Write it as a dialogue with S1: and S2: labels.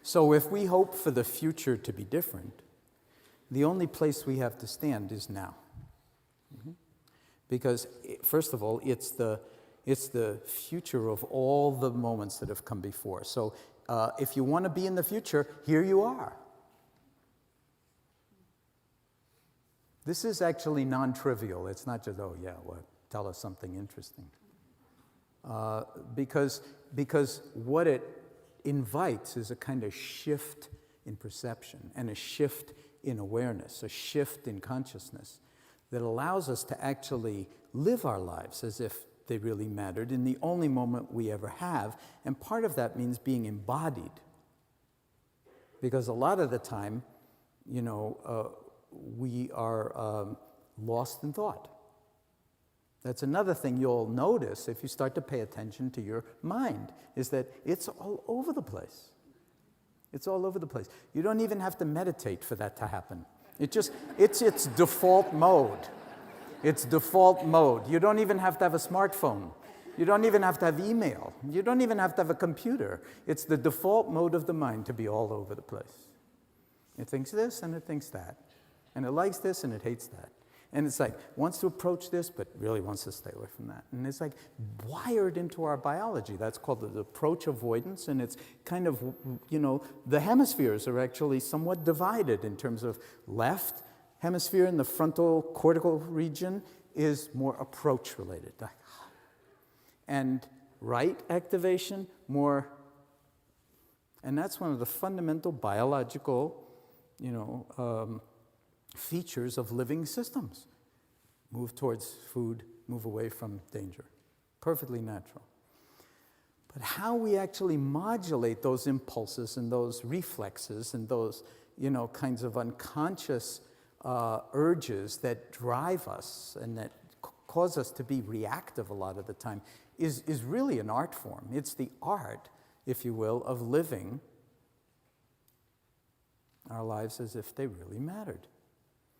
S1: So if we hope for the future to be different, the only place we have to stand is now. Because, first of all, it's the future of all the moments that have come before. So if you want to be in the future, here you are. This is actually non-trivial. It's not just, oh yeah, well, tell us something interesting. Because what it invites is a kind of shift in perception and a shift in awareness, a shift in consciousness that allows us to actually live our lives as if they really mattered in the only moment we ever have. And part of that means being embodied. Because a lot of the time, we are lost in thought. That's another thing you'll notice if you start to pay attention to your mind, is that it's all over the place. It's all over the place. You don't even have to meditate for that to happen. It's its default mode. It's default mode. You don't even have to have a smartphone. You don't even have to have email. You don't even have to have a computer. It's the default mode of the mind to be all over the place. It thinks this and it thinks that. And it likes this and it hates that. And it's like, wants to approach this, but really wants to stay away from that. And it's like wired into our biology. That's called the approach avoidance. And it's kind of, the hemispheres are actually somewhat divided in terms of left hemisphere in the frontal cortical region is more approach related. And right activation, more, and that's one of the fundamental biological, features of living systems. Move towards food, move away from danger. Perfectly natural. But how we actually modulate those impulses and those reflexes and those, kinds of unconscious urges that drive us and that cause us to be reactive a lot of the time is really an art form. It's the art, if you will, of living our lives as if they really mattered.